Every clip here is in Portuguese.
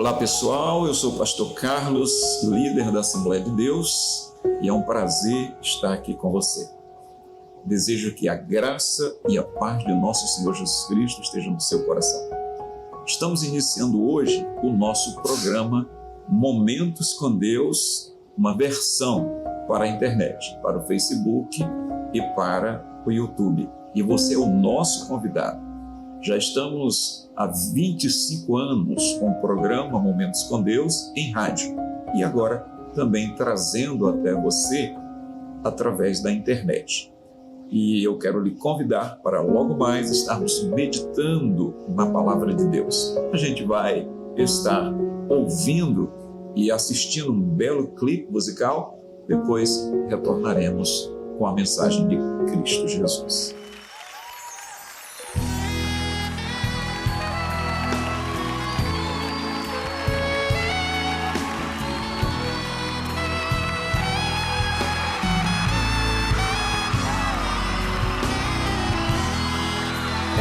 Olá pessoal, eu sou o pastor Carlos, líder da Assembleia de Deus, e é um prazer estar aqui com você. Desejo que a graça e a paz de nosso Senhor Jesus Cristo estejam no seu coração. Estamos iniciando hoje o nosso programa Momentos com Deus, uma versão para a internet, para o Facebook e para o YouTube. E você é o nosso convidado. Já estamos há 25 anos com o programa Momentos com Deus em rádio e agora também trazendo até você através da internet. E eu quero lhe convidar para logo mais estarmos meditando na Palavra de Deus. A gente vai estar ouvindo e assistindo um belo clipe musical, depois retornaremos com a mensagem de Cristo Jesus.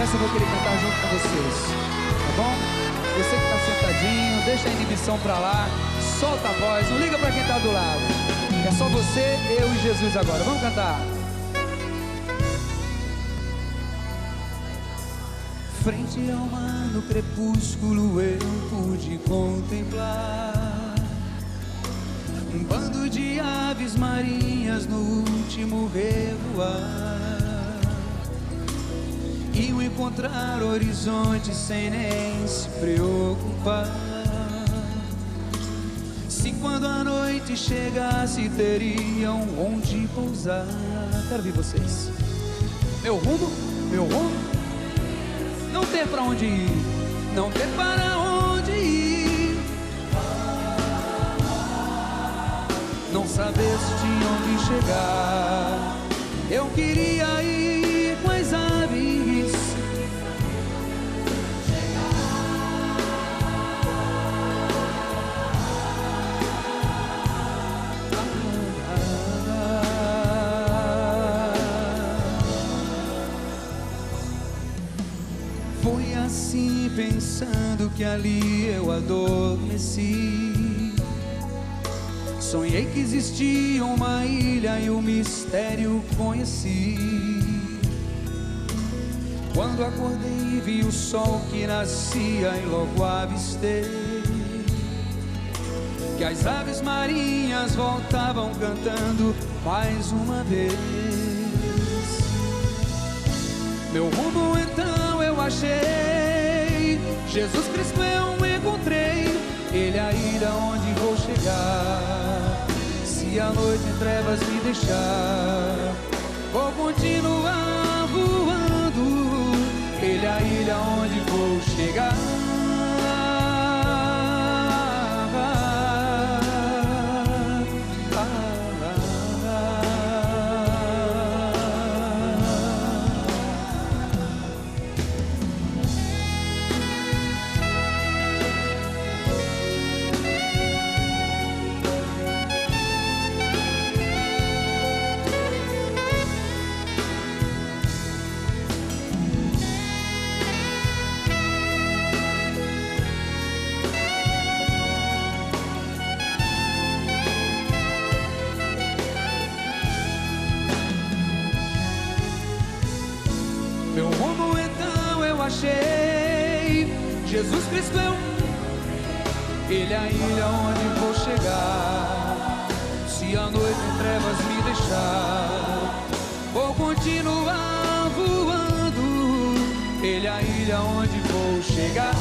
Essa eu vou querer cantar junto com vocês, tá bom? Você que tá sentadinho, deixa a inibição pra lá, solta a voz, não liga pra quem tá do lado. É só você, eu e Jesus agora. Vamos cantar. Frente ao mar no crepúsculo eu pude contemplar um bando de aves marinhas no último revoar. E o encontrar horizonte sem nem se preocupar. Se quando a noite chegasse teriam onde pousar. Quero ver vocês. Meu rumo, não ter pra onde ir, não ter para onde ir. Não saber se tinha onde chegar. Eu queria ir com as aves. Foi assim pensando que ali eu adormeci. Sonhei que existia uma ilha e o mistério conheci. Quando acordei vi o sol que nascia e logo avistei que as aves marinhas voltavam cantando mais uma vez. Meu rumo então eu achei, Jesus Cristo eu encontrei, Ele é a ilha onde vou chegar. Se a noite em trevas me deixar, vou continuar voando, Ele é a ilha onde vou chegar. Meu rumo então eu achei, Jesus Cristo Ele é a ilha onde vou chegar. Se a noite em trevas me deixar, vou continuar voando, Ele é a ilha onde vou chegar.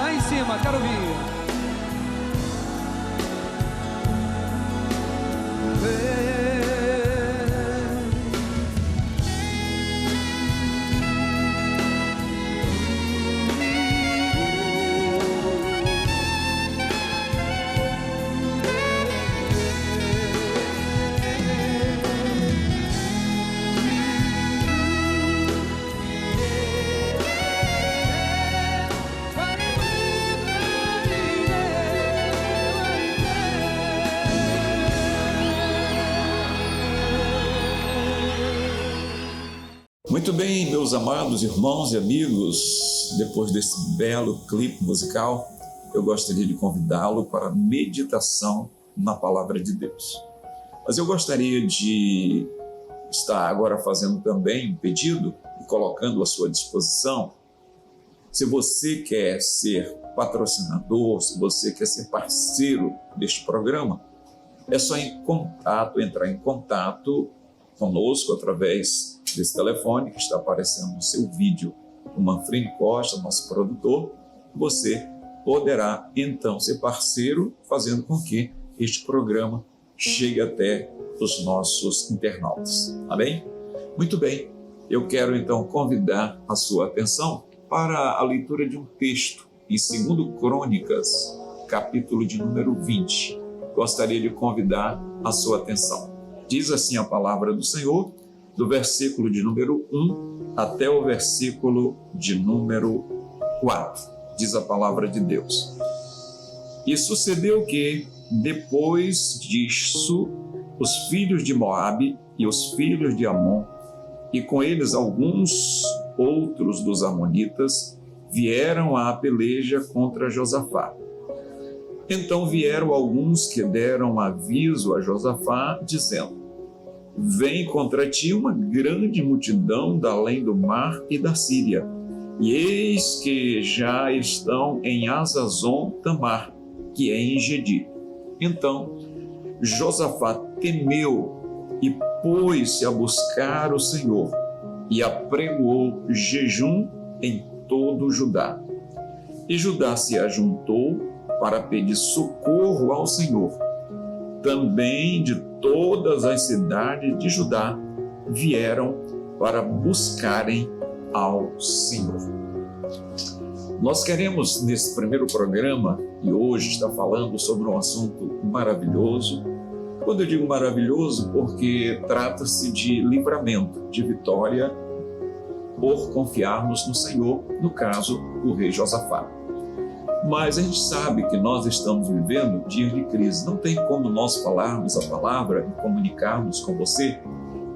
Aí em cima, quero ouvir. Muito bem, meus amados irmãos e amigos, depois desse belo clipe musical, eu gostaria de convidá-lo para a meditação na Palavra de Deus. Mas eu gostaria de estar agora fazendo também um pedido e colocando à sua disposição. Se você quer ser patrocinador, se você quer ser parceiro deste programa, é só entrar em contato conosco através desse telefone que está aparecendo no seu vídeo. O Manfrini Costa, nosso produtor, você poderá então ser parceiro, fazendo com que este programa chegue até os nossos internautas. Amém? Muito bem, eu quero então convidar a sua atenção para a leitura de um texto em 2 Crônicas, capítulo de número 20. Gostaria de convidar a sua atenção. Diz assim a palavra do Senhor, do versículo de número 1 até o versículo de número 4. Diz a palavra de Deus. E sucedeu que, depois disso, os filhos de Moabe e os filhos de Amon, e com eles alguns outros dos amonitas, vieram à peleja contra Josafá. Então vieram alguns que deram aviso a Josafá, dizendo: vem contra ti uma grande multidão da além do mar e da Síria, e eis que já estão em Hazazon Tamar, que é em Gedi. Então Josafá temeu e pôs-se a buscar o Senhor, e apregoou jejum em todo Judá. E Judá se ajuntou para pedir socorro ao Senhor. Também de todas as cidades de Judá vieram para buscarem ao Senhor. Nós queremos, nesse primeiro programa, e hoje está falando sobre um assunto maravilhoso. Quando eu digo maravilhoso, porque trata-se de livramento, de vitória, por confiarmos no Senhor, no caso, o rei Josafá. Mas a gente sabe que nós estamos vivendo dias de crise. Não tem como nós falarmos a palavra e comunicarmos com você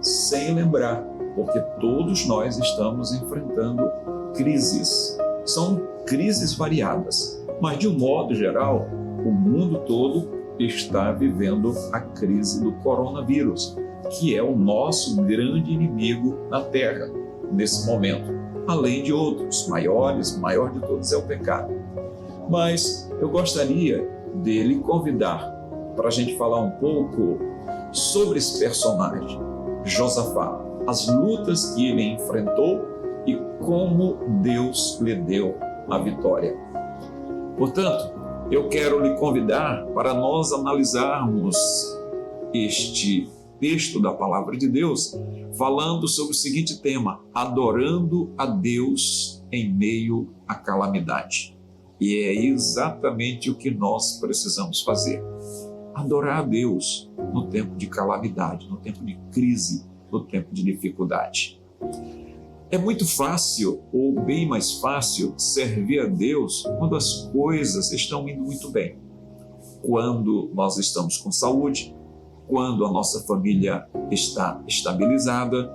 sem lembrar, porque todos nós estamos enfrentando crises. São crises variadas, mas de um modo geral, o mundo todo está vivendo a crise do coronavírus, que é o nosso grande inimigo na Terra nesse momento, além de outros maiores. O maior de todos é o pecado. Mas eu gostaria de lhe convidar para a gente falar um pouco sobre esse personagem, Josafá, as lutas que ele enfrentou e como Deus lhe deu a vitória. Portanto, eu quero lhe convidar para nós analisarmos este texto da Palavra de Deus, falando sobre o seguinte tema: adorando a Deus em meio à calamidade. E é exatamente o que nós precisamos fazer. Adorar a Deus no tempo de calamidade, no tempo de crise, no tempo de dificuldade. É muito fácil, ou bem mais fácil, servir a Deus quando as coisas estão indo muito bem. Quando nós estamos com saúde, quando a nossa família está estabilizada,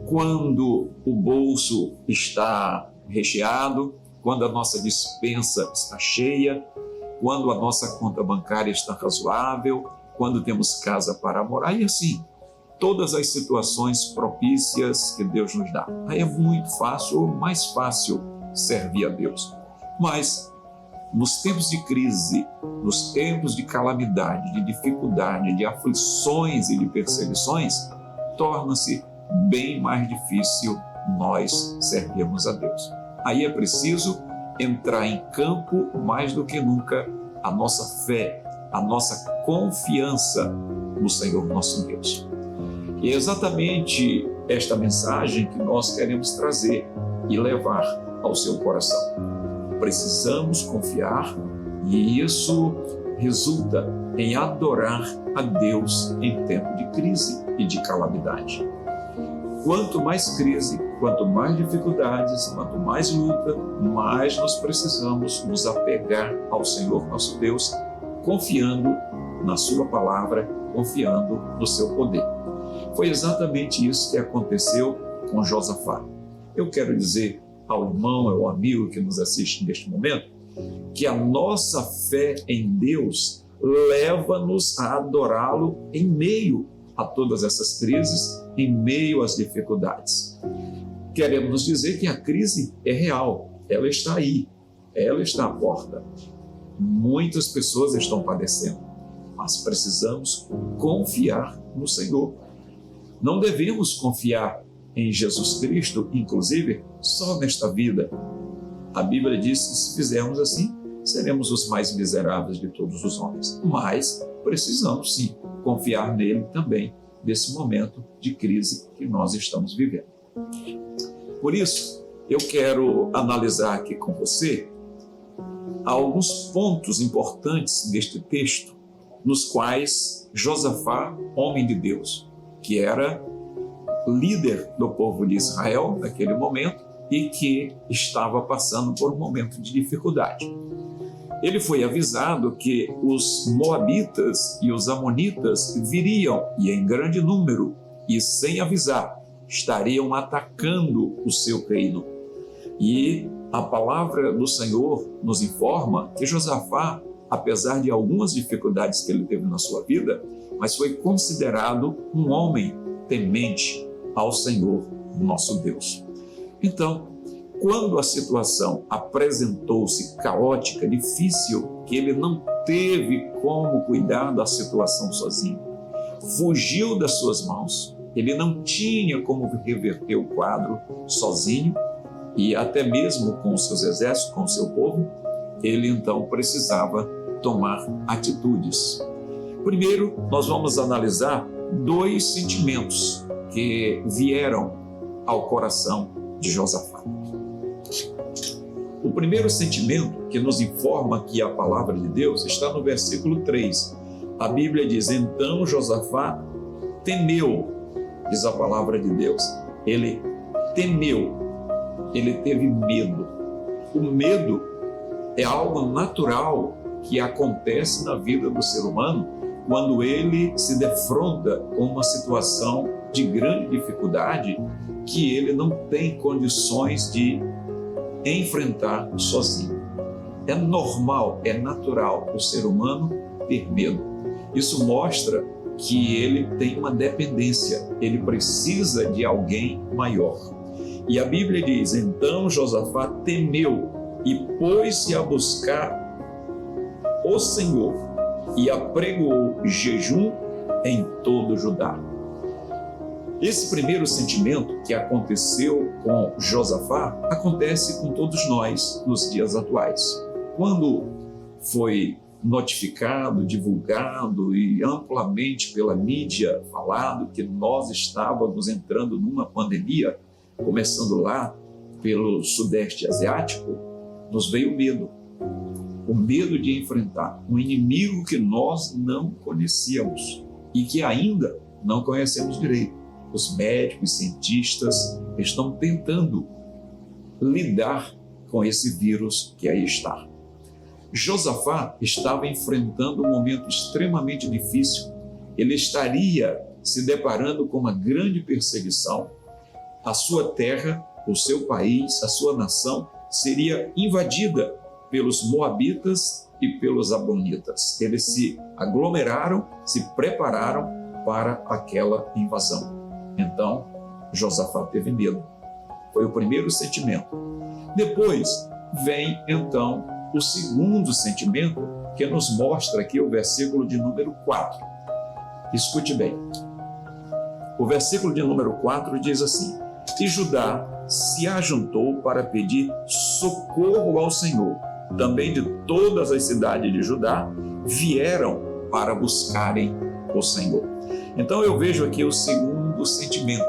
quando o bolso está recheado, quando a nossa despensa está cheia, quando a nossa conta bancária está razoável, quando temos casa para morar, e assim, todas as situações propícias que Deus nos dá. Aí é muito fácil, ou mais fácil, servir a Deus. Mas nos tempos de crise, nos tempos de calamidade, de dificuldade, de aflições e de perseguições, torna-se bem mais difícil nós servirmos a Deus. Aí é preciso entrar em campo mais do que nunca a nossa fé, a nossa confiança no Senhor nosso Deus. E é exatamente esta mensagem que nós queremos trazer e levar ao seu coração. Precisamos confiar, e isso resulta em adorar a Deus em tempo de crise e de calamidade. Quanto mais crise, quanto mais dificuldades, quanto mais luta, mais nós precisamos nos apegar ao Senhor nosso Deus, confiando na sua palavra, confiando no seu poder. Foi exatamente isso que aconteceu com Josafá. Eu quero dizer ao irmão, ao amigo que nos assiste neste momento, que a nossa fé em Deus leva-nos a adorá-lo em meio a todas essas crises, em meio às dificuldades. Queremos dizer que a crise é real, ela está aí, ela está à porta. Muitas pessoas estão padecendo, mas precisamos confiar no Senhor. Não devemos confiar em Jesus Cristo, inclusive, só nesta vida. A Bíblia diz que se fizermos assim, seremos os mais miseráveis de todos os homens. Mas precisamos sim confiar nele também, nesse momento de crise que nós estamos vivendo. Por isso, eu quero analisar aqui com você alguns pontos importantes deste texto, nos quais Josafá, homem de Deus, que era líder do povo de Israel naquele momento e que estava passando por um momento de dificuldade. Ele foi avisado que os moabitas e os amonitas viriam, e em grande número, e sem avisar, estariam atacando o seu reino. E a palavra do Senhor nos informa que Josafá, apesar de algumas dificuldades que ele teve na sua vida, mas foi considerado um homem temente ao Senhor, nosso Deus. Então, quando a situação apresentou-se caótica, difícil, que ele não teve como cuidar da situação sozinho, fugiu das suas mãos, ele não tinha como reverter o quadro sozinho, e até mesmo com os seus exércitos, com o seu povo, ele então precisava tomar atitudes. Primeiro, nós vamos analisar dois sentimentos que vieram ao coração de Josafá. O primeiro sentimento que nos informa que a palavra de Deus está no versículo 3. A Bíblia diz: então Josafá temeu, diz a palavra de Deus. Ele temeu, ele teve medo. O medo é algo natural que acontece na vida do ser humano quando ele se defronta com uma situação de grande dificuldade que ele não tem condições de enfrentar sozinho. É normal, é natural o ser humano ter medo. Isso mostra que ele tem uma dependência, ele precisa de alguém maior. E a Bíblia diz: então Josafá temeu e pôs-se a buscar o Senhor e apregoou jejum em todo Judá. Esse primeiro sentimento que aconteceu com Josafá acontece com todos nós nos dias atuais. Quando foi notificado, divulgado e amplamente pela mídia falado que nós estávamos entrando numa pandemia, começando lá pelo Sudeste Asiático, nos veio medo. O medo de enfrentar um inimigo que nós não conhecíamos e que ainda não conhecemos direito. Os médicos e cientistas estão tentando lidar com esse vírus que aí está. Josafá estava enfrentando um momento extremamente difícil. Ele estaria se deparando com uma grande perseguição. A sua terra, o seu país, a sua nação seria invadida pelos moabitas e pelos amonitas. Eles se aglomeraram, se prepararam para aquela invasão. Então, Josafá teve medo. Foi o primeiro sentimento. Depois vem, então, o segundo sentimento que nos mostra aqui o versículo de número 4. Escute bem. O versículo de número 4 diz assim: e Judá se ajuntou para pedir socorro ao Senhor. Também de todas as cidades de Judá vieram para buscarem o Senhor. Então eu vejo aqui o segundo sentimento,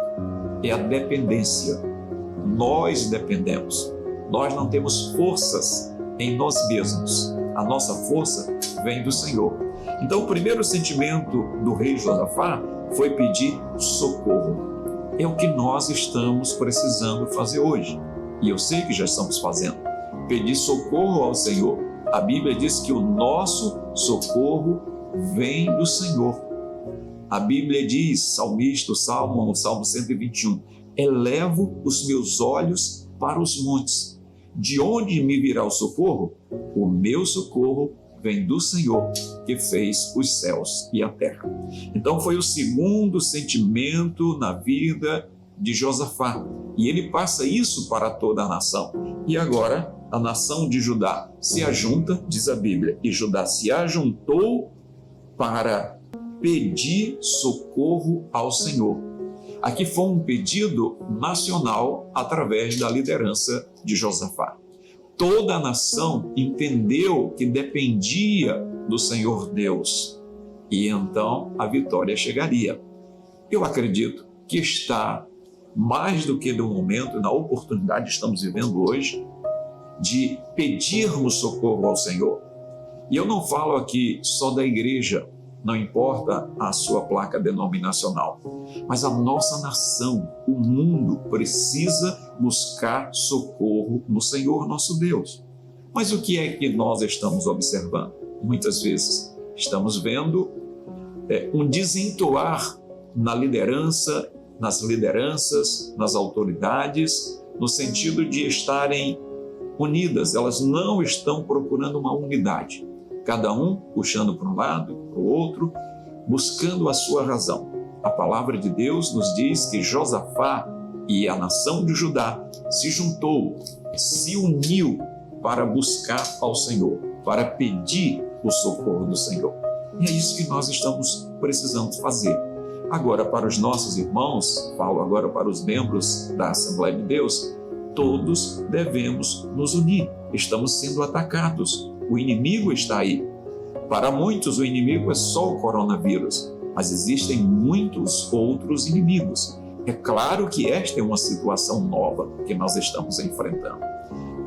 é a dependência. Nós dependemos. Nós não temos forças em nós mesmos. A nossa força vem do Senhor. Então o primeiro sentimento do rei Josafá foi pedir socorro. É o que nós estamos precisando fazer hoje. E eu sei que já estamos fazendo. Pedir socorro ao Senhor. A Bíblia diz que o nosso socorro vem do Senhor. A Bíblia diz, salmista, no Salmo 121, Elevo os meus olhos para os montes. De onde me virá o socorro? O meu socorro vem do Senhor, que fez os céus e a terra. Então foi o segundo sentimento na vida de Josafá. E ele passa isso para toda a nação. E agora a nação de Judá se ajunta, diz a Bíblia, e Judá se ajuntou para pedir socorro ao Senhor. Aqui foi um pedido nacional através da liderança de Josafá. Toda a nação entendeu que dependia do Senhor Deus e então a vitória chegaria. Eu acredito que está mais do que no momento, na oportunidade que estamos vivendo hoje, de pedirmos socorro ao Senhor. E eu não falo aqui só da igreja, não importa a sua placa denominacional, mas a nossa nação, o mundo, precisa buscar socorro no Senhor nosso Deus. Mas o que é que nós estamos observando? Muitas vezes estamos vendo um desentoar na liderança, nas lideranças, nas autoridades, no sentido de estarem unidas. Elas não estão procurando uma unidade. Cada um puxando para um lado e para o outro, buscando a sua razão. A palavra de Deus nos diz que Josafá e a nação de Judá se juntou, se uniu para buscar ao Senhor, para pedir o socorro do Senhor. E é isso que nós estamos precisando fazer. Agora, para os nossos irmãos, falo agora para os membros da Assembleia de Deus, todos devemos nos unir. Estamos sendo atacados. O inimigo está aí. Para muitos, o inimigo é só o coronavírus, mas existem muitos outros inimigos. É claro que esta é uma situação nova que nós estamos enfrentando,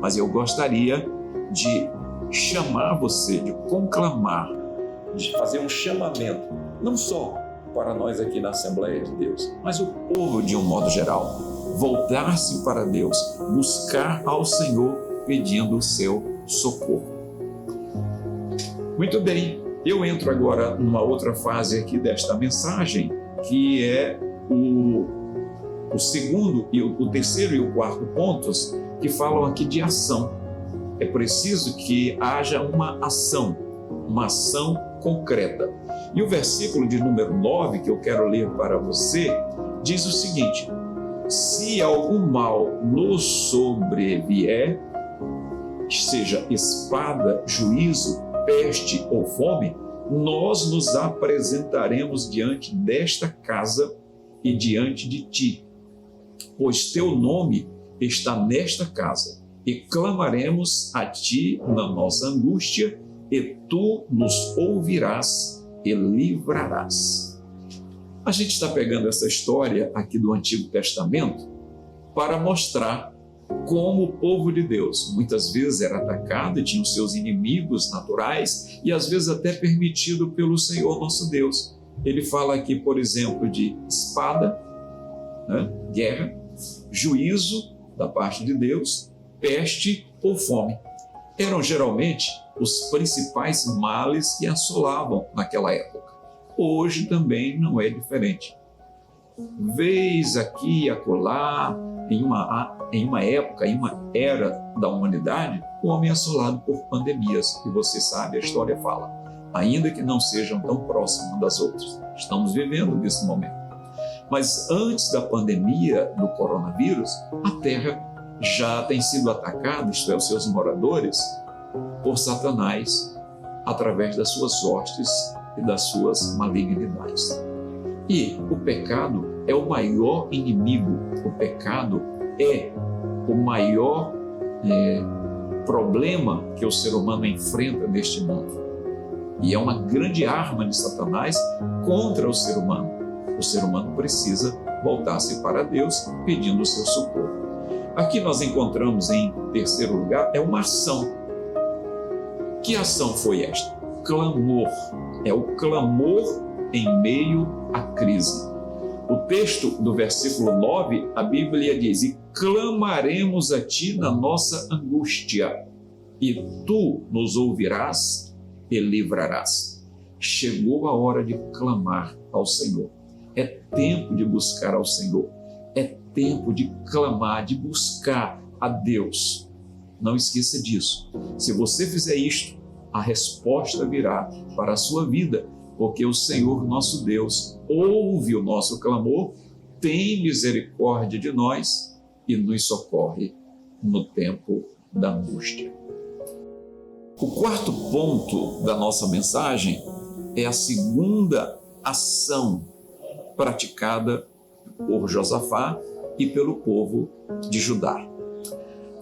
mas eu gostaria de chamar você, de conclamar, de fazer um chamamento, não só para nós aqui na Assembleia de Deus, mas o povo de um modo geral, voltar-se para Deus, buscar ao Senhor pedindo o seu socorro. Muito bem, eu entro agora numa outra fase aqui desta mensagem, que é o segundo, o terceiro e o quarto pontos, que falam aqui de ação. É preciso que haja uma ação concreta. E o versículo de número 9, que eu quero ler para você, diz o seguinte: se algum mal nos sobrevier, seja espada, juízo, peste ou fome, nós nos apresentaremos diante desta casa e diante de ti, pois teu nome está nesta casa, e clamaremos a ti na nossa angústia, e tu nos ouvirás e livrarás. A gente está pegando essa história aqui do Antigo Testamento para mostrar como o povo de Deus muitas vezes era atacado e tinha os seus inimigos naturais e às vezes até permitido pelo Senhor nosso Deus. Ele fala aqui, por exemplo, de espada, guerra, juízo da parte de Deus, peste ou fome. Eram geralmente os principais males que assolavam naquela época. Hoje também não é diferente. Vez aqui e acolá, em uma época, em uma era da humanidade, o homem é assolado por pandemias, e você sabe, a história fala, ainda que não sejam tão próximas das outras. Estamos vivendo nesse momento. Mas antes da pandemia do coronavírus, a Terra já tem sido atacada, isto é, os seus moradores, por Satanás, através das suas hostes e das suas malignidades. E o pecado é o maior inimigo, o pecado é o maior problema que o ser humano enfrenta neste mundo. E é uma grande arma de Satanás contra o ser humano. O ser humano precisa voltar-se para Deus pedindo o seu socorro. Aqui nós encontramos em terceiro lugar, é uma ação. Que ação foi esta? Clamor. É o clamor em meio à crise. O texto do versículo 9, a Bíblia diz: e clamaremos a ti na nossa angústia, e tu nos ouvirás e livrarás. Chegou a hora de clamar ao Senhor. É tempo de buscar ao Senhor. É tempo de clamar, de buscar a Deus. Não esqueça disso. Se você fizer isto, a resposta virá para a sua vida, porque o Senhor nosso Deus ouve o nosso clamor, tem misericórdia de nós e nos socorre no tempo da angústia. O quarto ponto da nossa mensagem é a segunda ação praticada por Josafá e pelo povo de Judá.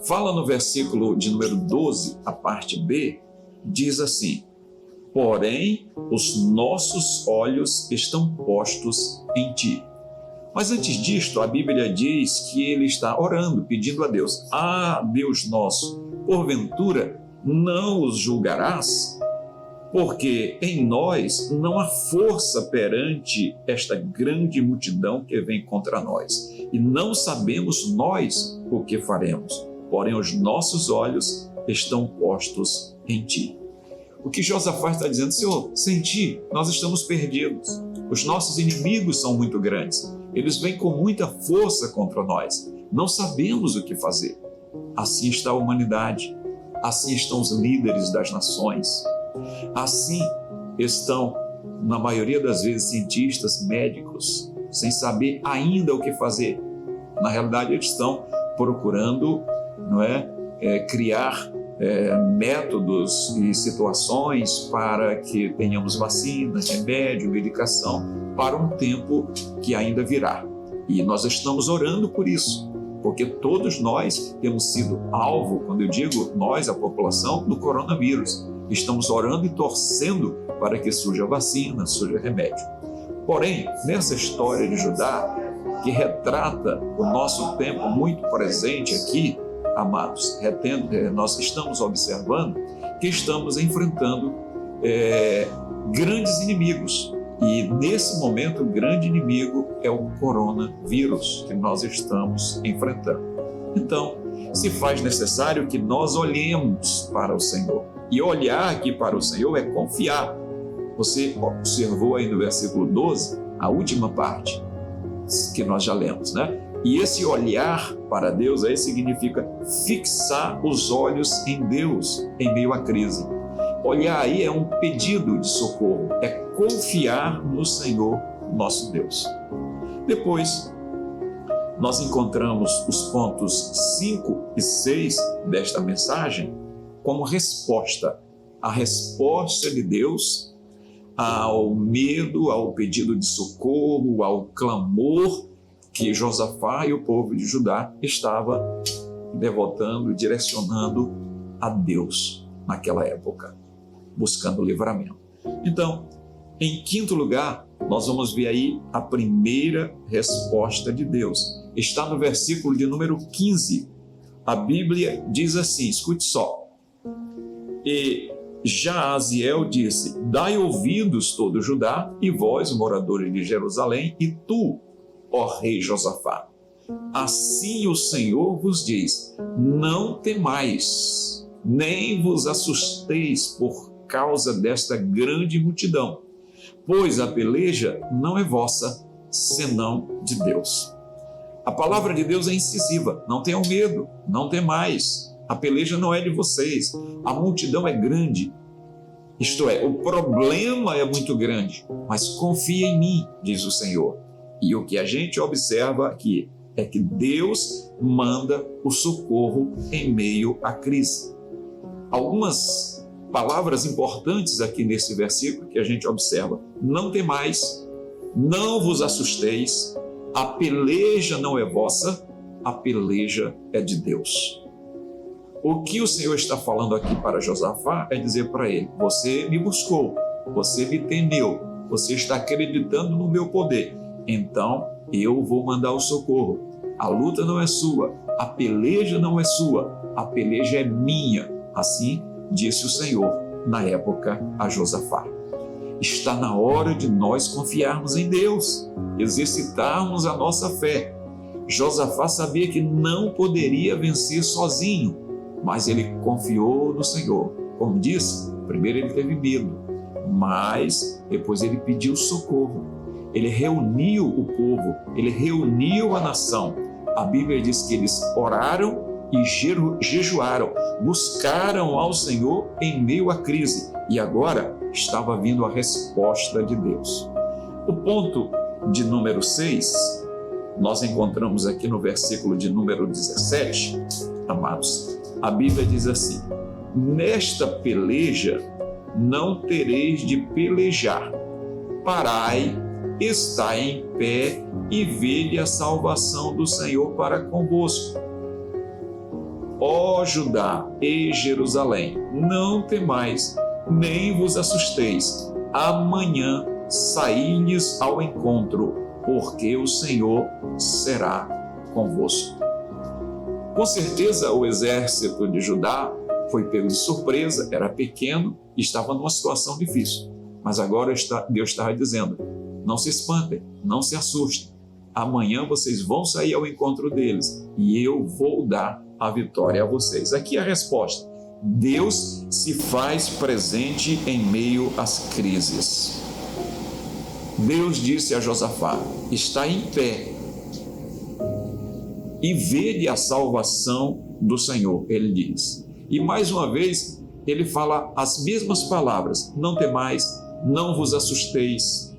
Fala no versículo de número 12, a parte B, diz assim: porém, os nossos olhos estão postos em ti. Mas antes disto, a Bíblia diz que ele está orando, pedindo a Deus: ah, Deus nosso, porventura não os julgarás? Porque em nós não há força perante esta grande multidão que vem contra nós, e não sabemos nós o que faremos, porém os nossos olhos estão postos em ti. O que Josafá está dizendo: Senhor, sem ti nós estamos perdidos, os nossos inimigos são muito grandes, eles vêm com muita força contra nós, não sabemos o que fazer. Assim está a humanidade, assim estão os líderes das nações, assim estão, na maioria das vezes, cientistas, médicos, sem saber ainda o que fazer. Na realidade, eles estão procurando, criar métodos e situações para que tenhamos vacinas, remédio, medicação para um tempo que ainda virá. E nós estamos orando por isso, porque todos nós temos sido alvo, quando eu digo nós, a população, do coronavírus. Estamos orando e torcendo para que surja vacina, surja remédio. Porém, nessa história de Judá, que retrata o nosso tempo muito presente aqui, amados, nós estamos observando que estamos enfrentando grandes inimigos. E nesse momento, o grande inimigo é o coronavírus que nós estamos enfrentando. Então, se faz necessário que nós olhemos para o Senhor. E olhar aqui para o Senhor é confiar. Você observou aí no versículo 12, a última parte que nós já lemos, né? E esse olhar para Deus aí significa fixar os olhos em Deus em meio à crise. Olhar aí é um pedido de socorro, é confiar no Senhor nosso Deus. Depois, nós encontramos os pontos 5 e 6 desta mensagem como resposta. A resposta de Deus ao medo, ao pedido de socorro, ao clamor que Josafá e o povo de Judá estava devotando, direcionando a Deus naquela época, buscando livramento. Então, em quinto lugar, nós vamos ver aí a primeira resposta de Deus. Está no versículo de número 15. A Bíblia diz assim, escute só. E Jaaziel disse: dai ouvidos todo Judá, e vós, moradores de Jerusalém, e tu, ó rei Josafá. Assim o Senhor vos diz: não temais, nem vos assusteis por causa desta grande multidão, pois a peleja não é vossa, senão de Deus. A palavra de Deus é incisiva: não tenham medo, não temais. A peleja não é de vocês, a multidão é grande. Isto é, o problema é muito grande, mas confia em mim, diz o Senhor. E o que a gente observa aqui é que Deus manda o socorro em meio à crise. Algumas palavras importantes aqui nesse versículo que a gente observa: não temais, não vos assusteis, a peleja não é vossa, a peleja é de Deus. O que o Senhor está falando aqui para Josafá é dizer para ele: você me buscou, você me temeu, você está acreditando no meu poder, então eu vou mandar o socorro. A luta não é sua, a peleja não é sua, a peleja é minha. Assim disse o Senhor na época a Josafá. Está na hora de nós confiarmos em Deus, exercitarmos a nossa fé. Josafá sabia que não poderia vencer sozinho, mas ele confiou no Senhor. Como disse, primeiro ele teve medo, mas depois ele pediu socorro. Ele reuniu o povo, ele reuniu a nação A Bíblia diz que eles oraram e jejuaram, buscaram ao Senhor em meio à crise, e agora estava vindo a resposta de Deus. O ponto de número 6, nós encontramos aqui no versículo de número 17, amados. A Bíblia diz assim: nesta peleja não tereis de pelejar, parai, estai em pé e vede a salvação do Senhor para convosco. Ó Judá e Jerusalém, não temais, nem vos assusteis. Amanhã saí-lhes ao encontro, porque o Senhor será convosco. Com certeza o exército de Judá foi pego de surpresa, era pequeno e estava numa situação difícil. Mas agora Deus estava dizendo: não se espantem, não se assustem. Amanhã vocês vão sair ao encontro deles e eu vou dar a vitória a vocês. Aqui a resposta: Deus se faz presente em meio às crises. Deus disse a Josafá: está em pé e vede a salvação do Senhor, ele diz. E mais uma vez, ele fala as mesmas palavras: não temais, não vos assusteis,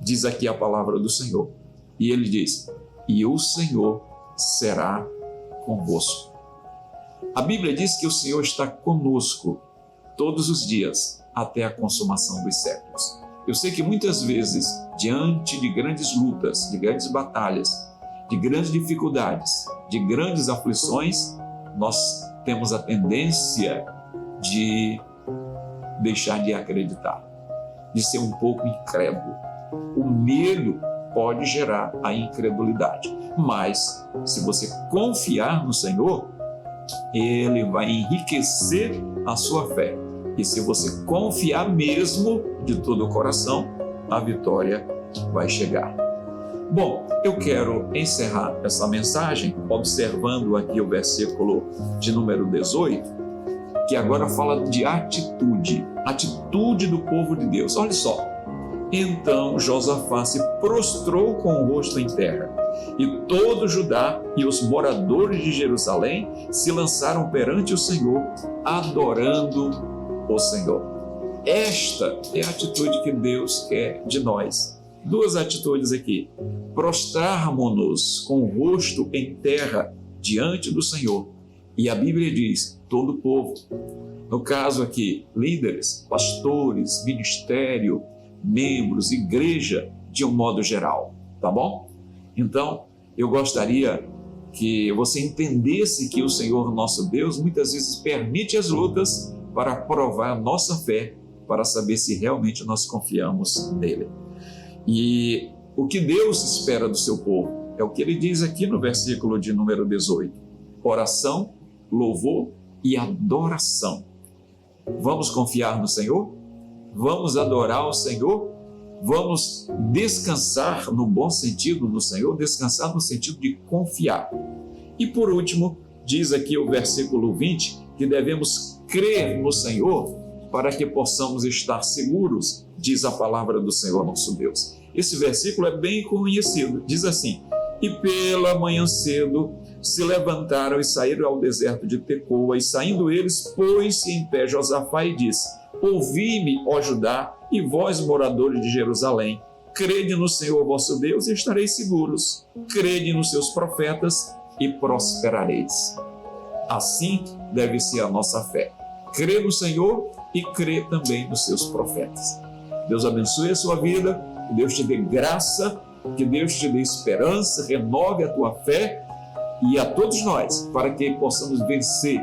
diz aqui a palavra do Senhor. E ele diz: e o Senhor será convosco. A Bíblia diz que o Senhor está conosco todos os dias, até a consumação dos séculos. Eu sei que muitas vezes, diante de grandes lutas, de grandes batalhas, de grandes dificuldades, de grandes aflições, nós temos a tendência de deixar de acreditar, de ser um pouco incrédulo. O medo pode gerar a incredulidade, mas se você confiar no Senhor, Ele vai enriquecer a sua fé. E se você confiar mesmo de todo o coração, a vitória vai chegar. Bom, eu quero encerrar essa mensagem observando aqui o versículo de número 18, que agora fala de atitude do povo de Deus. Olha só. Então Josafá se prostrou com o rosto em terra, e todo Judá e os moradores de Jerusalém se lançaram perante o Senhor, adorando o Senhor. Esta é a atitude que Deus quer de nós. Duas atitudes aqui: prostrarmos-nos com o rosto em terra diante do Senhor. E a Bíblia diz: todo o povo. No caso aqui, líderes, pastores, ministério, membros, igreja, de um modo geral, tá bom? Então, eu gostaria que você entendesse que o Senhor nosso Deus muitas vezes permite as lutas para provar a nossa fé, para saber se realmente nós confiamos nele. E o que Deus espera do seu povo é o que ele diz aqui no versículo de número 18: oração, louvor e adoração. Vamos confiar no Senhor? Vamos adorar o Senhor? Vamos descansar no bom sentido no Senhor, descansar no sentido de confiar. E por último, diz aqui o versículo 20, que devemos crer no Senhor para que possamos estar seguros, diz a palavra do Senhor nosso Deus. Esse versículo é bem conhecido, diz assim: e pela manhã cedo se levantaram e saíram ao deserto de Tecoa, e saindo eles, pôs-se em pé Josafá e disse: ouvi-me, ó Judá, e vós, moradores de Jerusalém, crede no Senhor vosso Deus e estareis seguros. Crede nos seus profetas e prosperareis. Assim deve ser a nossa fé: crer no Senhor e crer também nos seus profetas. Deus abençoe a sua vida, que Deus te dê graça, que Deus te dê esperança, renove a tua fé, e a todos nós, para que possamos vencer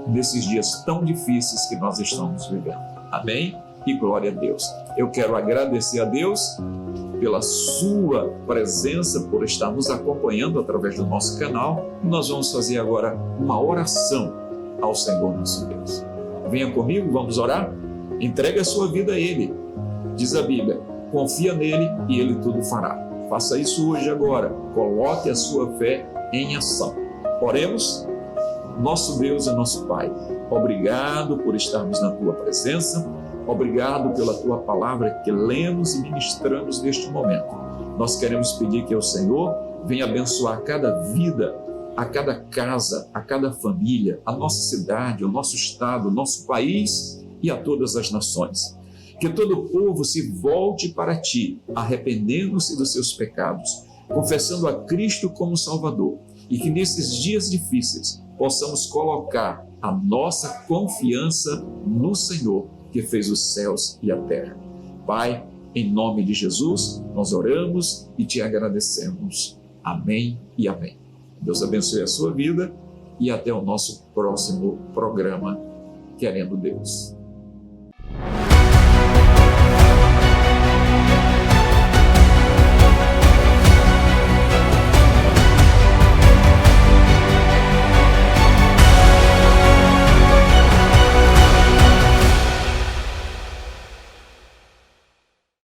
nesses dias tão difíceis que nós estamos vivendo. Amém? E glória a Deus. Eu quero agradecer a Deus pela sua presença, por estar nos acompanhando através do nosso canal. Nós vamos fazer agora uma oração ao Senhor nosso Deus. Venha comigo, vamos orar? Entregue a sua vida a Ele. Diz a Bíblia: confia nele e Ele tudo fará. Faça isso hoje, agora. Coloque a sua fé em ação. Oremos. Nosso Deus e nosso Pai, obrigado por estarmos na Tua presença, obrigado pela Tua palavra que lemos e ministramos neste momento. Nós queremos pedir que o Senhor venha abençoar cada vida, a cada casa, a cada família, a nossa cidade, o nosso estado, o nosso país e a todas as nações. Que todo o povo se volte para Ti, arrependendo-se dos seus pecados, confessando a Cristo como Salvador, e que nesses dias difíceis possamos colocar a nossa confiança no Senhor, que fez os céus e a terra. Pai, em nome de Jesus, nós oramos e Te agradecemos. Amém e amém. Deus abençoe a sua vida e até o nosso próximo programa, querendo Deus.